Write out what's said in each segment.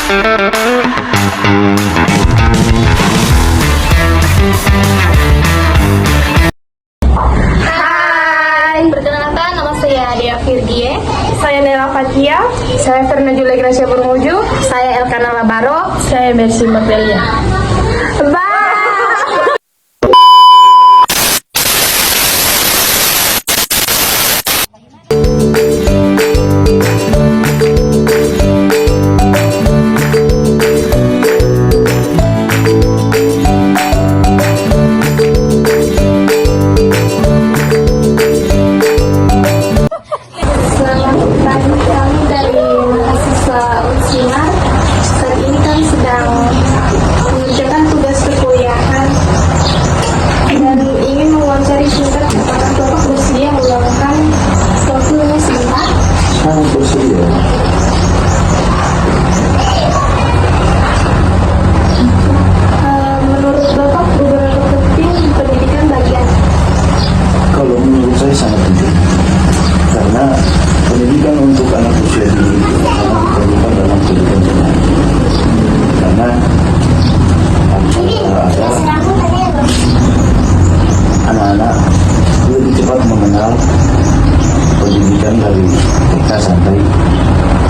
Hai, perkenalkan nama saya Dea Virgie. Saya Nela Fatia. Saya Verna Julia Gracia Bermuju. Saya Elkana Labaro. Saya Mercy Matelia. Selamat pagi, kami dari mahasiswa Unsinar. Saat ini kami sedang mengerjakan tugas perkuliahan dan ingin mewawancari singkat apakah Bapak bersedia meluangkan waktunya sebentar? Sangat bersedia. Menurut Bapak, beberapa penting pendidikan bagi anak. Kalau menurut saya sangat penting, karena pendidikan untuk anak usia dini itu sangat diperlukan dalam kehidupan sehari. Karena agar anak-anak lebih cepat mengenal pendidikan dari TK sampai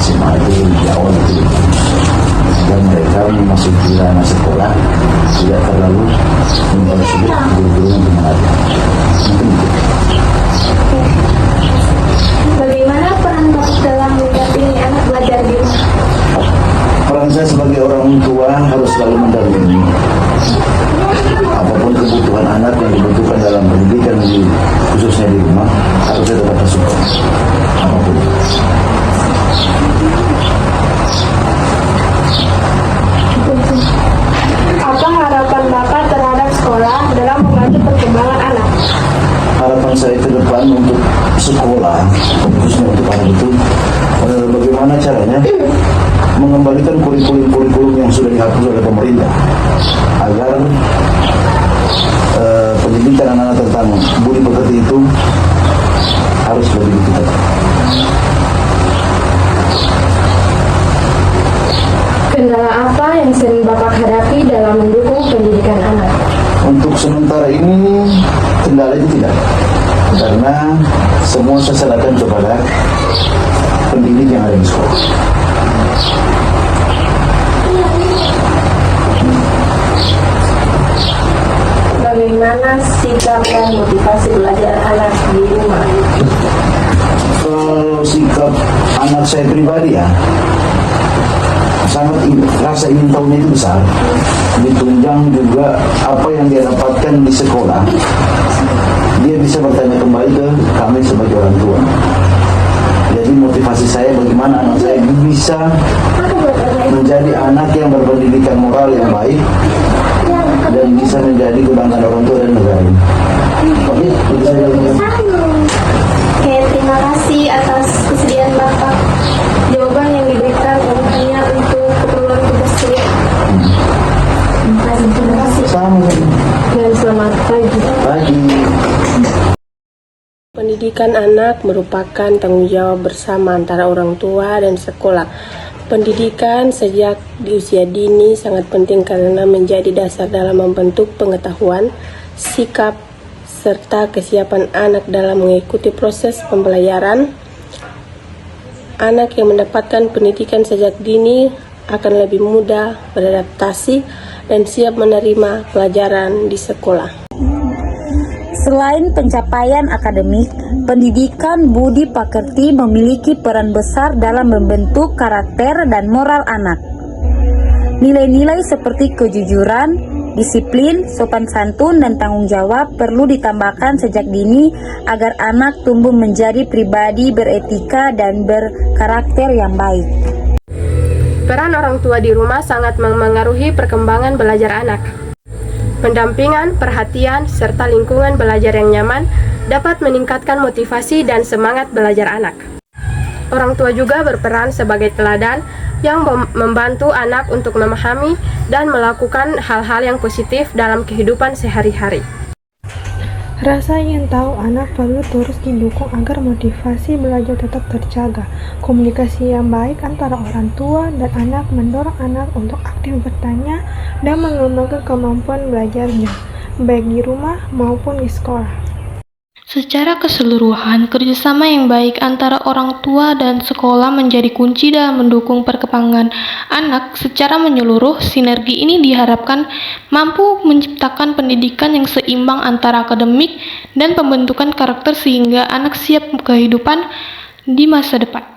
SMA itu di awal itu, dan mereka memasuki ranah sekolah tidak terlalu mempersulit guru-guru yang mengajar. Mungkin itu. Bagaimana peran Bapak dalam mendampingi anak belajar di rumah? Peran saya sebagai orang tua harus selalu mendampingi apapun kebutuhan anak yang dibutuhkan dalam pendidikan khususnya di rumah, harus saya tetap support apapun. Apa harapan Bapak terhadap sekolah dalam membantu perkembangan anak? Harapan saya ke depan untuk sekolah, khususnya untuk anak itu adalah bagaimana caranya mengembalikan kurikulum-kurikulum yang sudah dihapus oleh pemerintah, agar pendidikan anak-anak tentang budi pekerti itu harus lebih ditingkatkan. Kendala apa yang sering Bapak hadapi dalam mendukung pendidikan anak? Untuk sementara ini kendala itu tidak, karena semua saya serahkan kepada pendidik yang ada di sekolah. Bagaimana sikap dan motivasi belajar anak di rumah? Kalau sikap anak saya pribadi ya, sangat rasa ingin tahunya itu besar, ditunjang juga apa yang dia dapatkan di sekolah, dia bisa bertanya kembali ke kami sebagai orang tua. Jadi motivasi saya bagaimana anak saya bisa menjadi anak yang berpendidikan moral yang baik dan bisa menjadi kebanggaan orang tua dan negara ini. Oke, itu saja. Oke, terima kasih atas kesediaan Bapak. Jawaban yang diberikan hanya untuk keperluan tugas kuliah. Terima kasih. Sama. Dan selamat pagi. Pagi. Pendidikan anak merupakan tanggung jawab bersama antara orang tua dan sekolah. Pendidikan sejak di usia dini sangat penting karena menjadi dasar dalam membentuk pengetahuan, sikap, serta kesiapan anak dalam mengikuti proses pembelajaran. Anak yang mendapatkan pendidikan sejak dini akan lebih mudah beradaptasi dan siap menerima pelajaran di sekolah. Selain pencapaian akademik, pendidikan budi pekerti memiliki peran besar dalam membentuk karakter dan moral anak. Nilai-nilai seperti kejujuran, disiplin, sopan santun, dan tanggung jawab perlu ditambahkan sejak dini agar anak tumbuh menjadi pribadi beretika dan berkarakter yang baik. Peran orang tua di rumah sangat memengaruhi perkembangan belajar anak. Pendampingan, perhatian, serta lingkungan belajar yang nyaman dapat meningkatkan motivasi dan semangat belajar anak. Orang tua juga berperan sebagai teladan yang membantu anak untuk memahami dan melakukan hal-hal yang positif dalam kehidupan sehari-hari. Rasa ingin tahu anak perlu terus didukung agar motivasi belajar tetap terjaga. Komunikasi yang baik antara orang tua dan anak mendorong anak untuk aktif bertanya dan mengembangkan kemampuan belajarnya, baik di rumah maupun di sekolah. Secara keseluruhan, kerjasama yang baik antara orang tua dan sekolah menjadi kunci dalam mendukung perkembangan anak secara menyeluruh. Sinergi ini diharapkan mampu menciptakan pendidikan yang seimbang antara akademik dan pembentukan karakter sehingga anak siap kehidupan di masa depan.